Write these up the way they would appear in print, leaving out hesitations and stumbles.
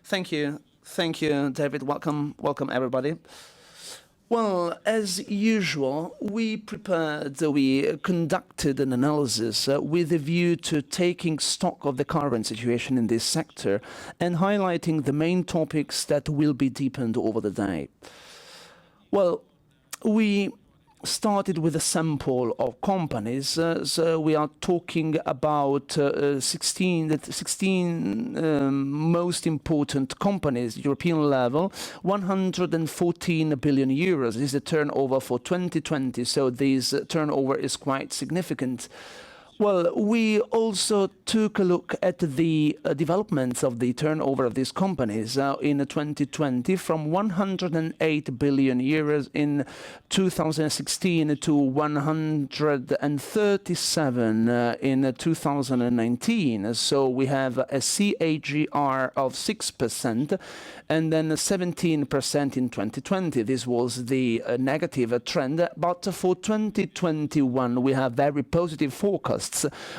Thank you, David. Welcome, everybody. Well, as usual, we conducted an analysis with a view to taking stock of the current situation in this sector and highlighting the main topics that will be deepened over the day. Well, we started with a sample of companies, so we are talking about 16 most important companies, European level, 114 billion euros. This is the turnover for 2020, so this turnover is quite significant. Well, we also took a look at the developments of the turnover of these companies in 2020 from 108 billion euros in 2016 to 137 in 2019. So we have a CAGR of 6% and then 17% in 2020. This was the negative trend, but for 2021 we have very positive forecasts.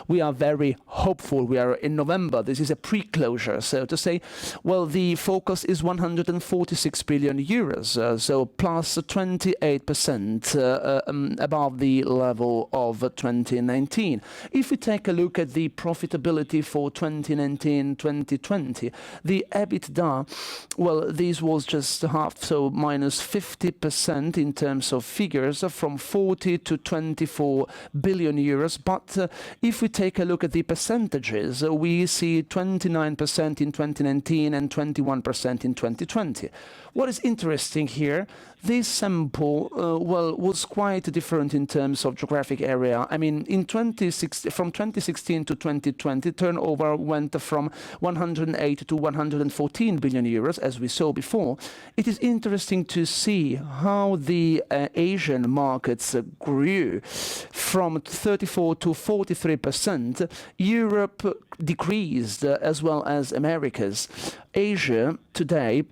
We are very hopeful. We are in November. This is a pre-closure, so to say. Well, the focus is 146 billion euros, so plus 28% above the level of 2019. If we take a look at the profitability for 2019-2020, the EBITDA, well, this was just half, so minus 50% in terms of figures, from 40 to 24 billion euros, but if we take a look at the percentages, we see 29% in 2019 and 21% in 2020. What is interesting here, this sample, well, was quite different in terms of geographic area. I mean, from 2016 to 2020, turnover went from 108 to 114 billion euros, as we saw before. It is interesting to see how the Asian markets grew from 34 to 43%. Europe decreased, as well as Americas. Asia today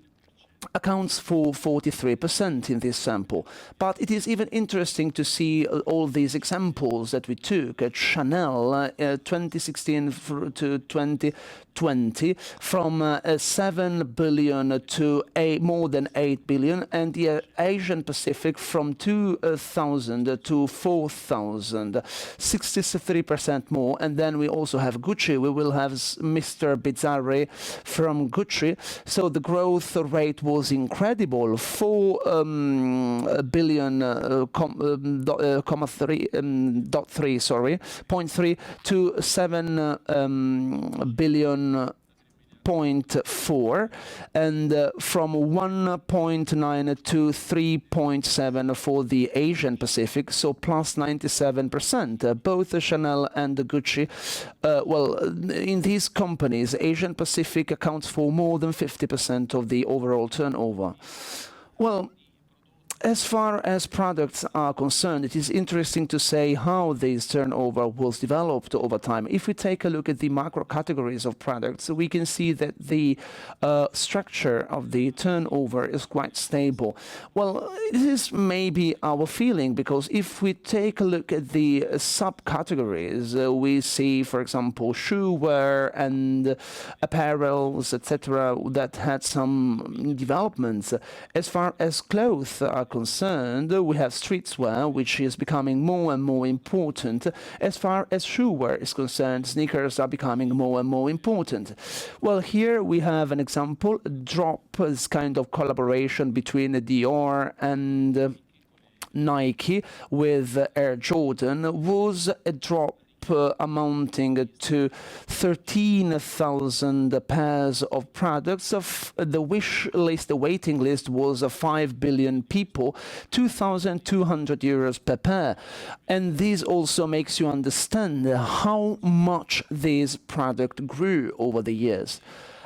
accounts for 43% in this sample. But it is even interesting to see all these examples that we took at Chanel 2016 to 2020, from 7 billion to more than 8 billion, and the Asian Pacific from 2,000 to 4,000, 63% more. And then we also have Gucci. We will have Mr. Bizzarri from Gucci. So the growth rate was incredible, 4 billion, 0.3 to 7 billion. 0.4, and from 1.9 to 3.7 for the Asian Pacific, so plus 97%. Both Chanel and Gucci, well, in these companies, Asian Pacific accounts for more than 50% of the overall turnover. Well, as far as products are concerned, it is interesting to say how this turnover was developed over time. If we take a look at the macro categories of products, we can see that the structure of the turnover is quite stable. Well, this is maybe our feeling, because if we take a look at the subcategories, we see, for example, shoe wear and apparels, etc., that had some developments. As far as clothes are concerned, we have streetwear, which is becoming more and more important. As far as shoe wear is concerned, sneakers are becoming more and more important. Well, here we have an example. Drop is kind of collaboration between Dior and Nike with Air Jordan was a drop amounting to 13,000 pairs of products. Of the wish list, the waiting list was 5 billion people, 2,200 euros per pair. And this also makes you understand how much this product grew over the years.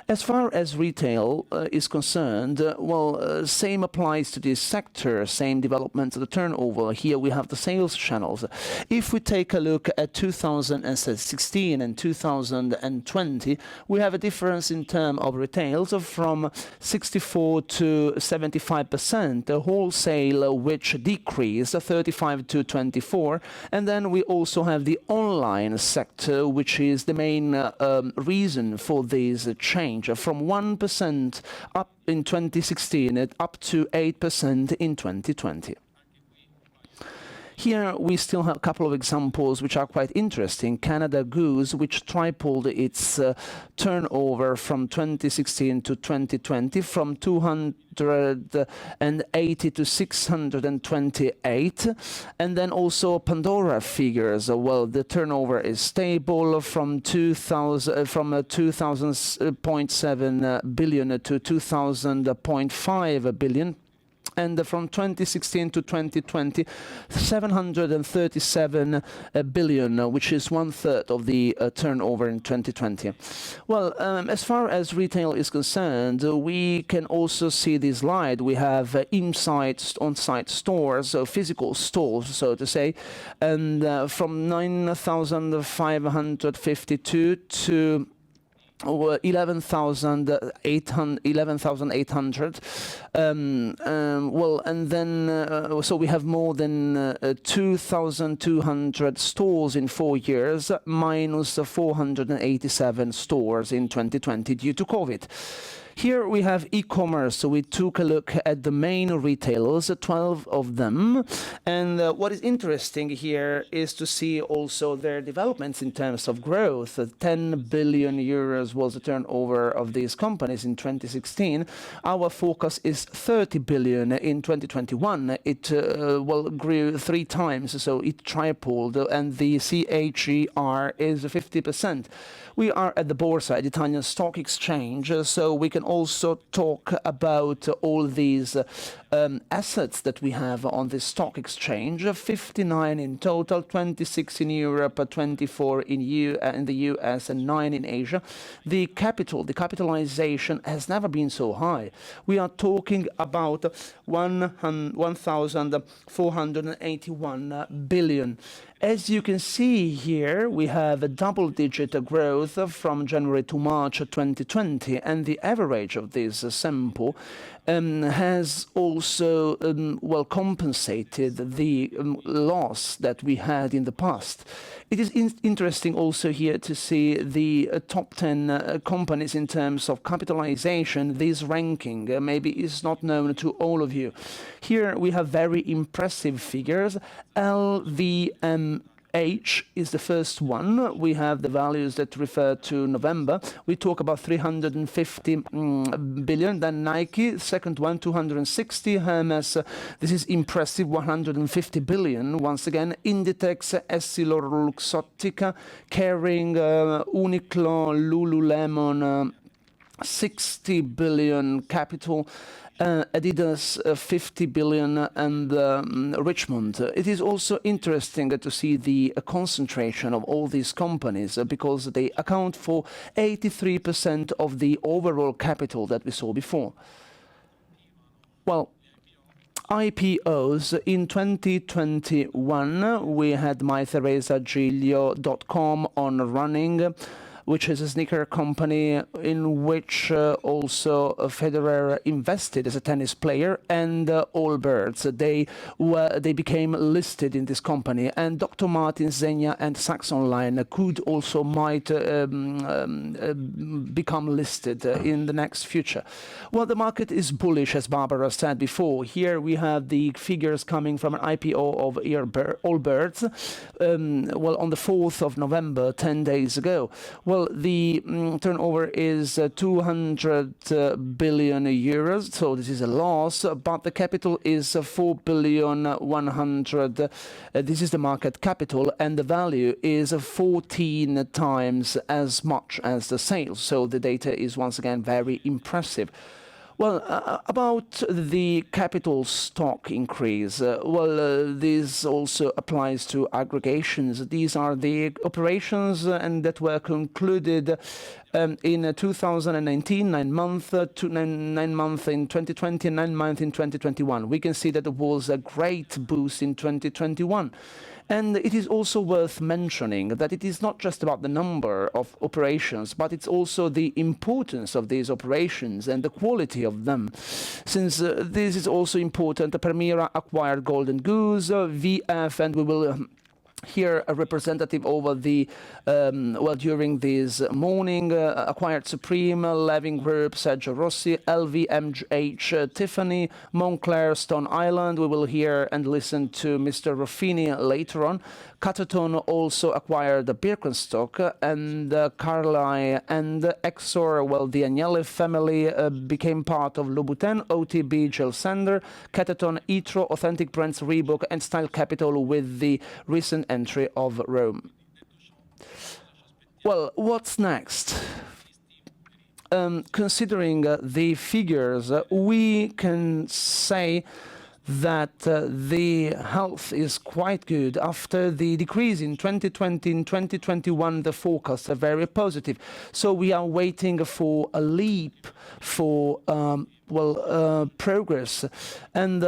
As far as retail is concerned, well, same applies to this sector, same development of the turnover. Here we have the sales channels. If we take a look at 2016 and 2020, we have a difference in terms of retails from 64 to 75%, the wholesale which decreased 35 to 24, and then we also have the online sector, which is the main reason for this change. change from 1% up in 2016 up to 8% in 2020. Here we still have a couple of examples which are quite interesting. Canada Goose, which tripled its turnover from 2016 to 2020, from 280 to 628. And then also Pandora figures. Well, the turnover is stable from 2000.7 billion to 2000.5 billion. And from 2016 to 2020, 737 billion, which is 1/3 of the turnover in 2020. Well, as far as retail is concerned, we can also see this slide. We have on-site stores, so physical stores, so to say, and from 9,552 to 11,800. Well, and then so we have more than 2,200 stores in 4 years, minus 487 stores in 2020 due to COVID. Here we have e-commerce, so we took a look at the main retailers, 12 of them, and what is interesting here is to see also their developments in terms of growth. 10 billion euros was the turnover of these companies in 2016. Our focus is 30 billion in 2021. It grew 3 times, so it tripled, and the CAGR is 50%. We are at the Borsa, at the Italian Stock Exchange, so we can also talk about all these assets that we have on the stock exchange. 59 in total, 26 in Europe, 24 in the US, and 9 in Asia. The capitalization has never been so high. We are talking about 1,481 billion. As you can see here, we have a double-digit growth from January to March 2020, and the average of this sample has also compensated the loss that we had in the past. It is interesting also here to see the top 10 companies in terms of capitalization. This ranking maybe is not known to all of you. Here we have very impressive figures. LVMH is the first one. We have the values that refer to November. We talk about 350 billion. Then Nike, second one, 260. Hermes, this is impressive, 150 billion. Once again, Inditex, EssilorLuxottica, Kering, Uniqlo, Lululemon, 60 billion capital. Adidas, 50 billion, and Richmond. It is also interesting to see the concentration of all these companies because they account for 83% of the overall capital that we saw before. Well, IPOs in 2021, we had mytheresagiglio.com on running, which is a sneaker company in which also Federer invested as a tennis player, and Allbirds. They became listed in this company, and Dr. Martens, Zegna, and Saxonline could also might become listed in the next future. Well, the market is bullish, as Barbara said before. Here we have the figures coming from an IPO of Allbirds, on the 4th of November, 10 days ago. Well, the turnover is 200 billion euros, so this is a loss, but the capital is 4 billion 100. This is the market capital, and the value is 14 times as much as the sales. So the data is once again very impressive. Well, about the capital stock increase, this also applies to aggregations. These are the operations that were concluded in 2019, 9 months in 2020, and 9 months in 2021. We can see that there was a great boost in 2021. And it is also worth mentioning that it is not just about the number of operations, but it's also the importance of these operations and the quality of them. Since this is also important, Permira acquired Golden Goose, VF, and we will Here, a representative over the, during this morning, acquired Supreme, Levin Group, Sergio Rossi, LVMH, Tiffany, Moncler, Stone Island. We will hear and listen to Mr. Ruffini later on. Cataton also acquired the Birkenstock, and Carlyle and Exor, the Agnelli family became part of Louboutin, OTB, Gel Sander, Cataton, Etro, Authentic Brands, Reebok, and Style Capital with the recent entry of Rome. Well, what's next? Considering the figures, we can say that the health is quite good. After the decrease in 2020 and 2021, the forecasts are very positive. So we are waiting for a leap for progress. And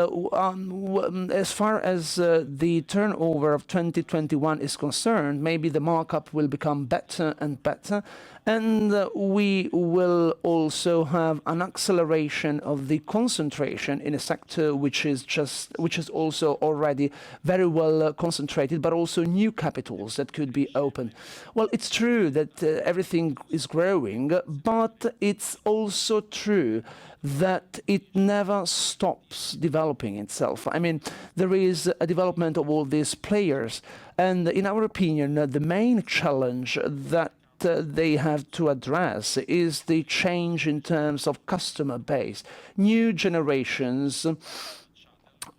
as far as the turnover of 2021 is concerned, maybe the markup will become better and better, and we will also have an acceleration of the concentration in a sector which is also already very well concentrated, but also new capitals that could be opened. Well, it's true that everything is growing, but it's also true that it never stops developing itself. I mean, there is a development of all these players, and in our opinion, the main challenge that they have to address is the change in terms of customer base. New generations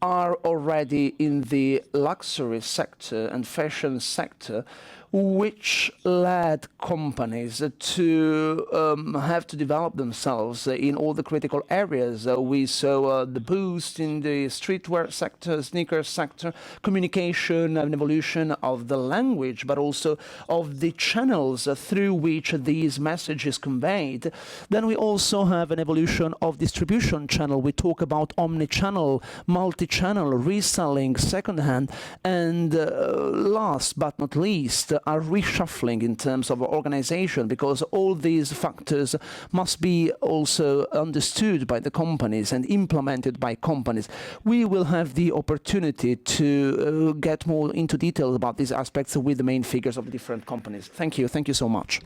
are already in the luxury sector and fashion sector, which led companies to have to develop themselves in all the critical areas. We saw the boost in the streetwear sector, sneakers sector, communication, an evolution of the language, but also of the channels through which these messages conveyed. Then we also have an evolution of distribution channel. We talk about omni-channel, multi-channel, reselling, second-hand, and last but not least, are reshuffling in terms of organization, because all these factors must be also understood by the companies and implemented by companies. We will have the opportunity to get more into detail about these aspects with the main figures of the different companies. Thank you. Thank you so much.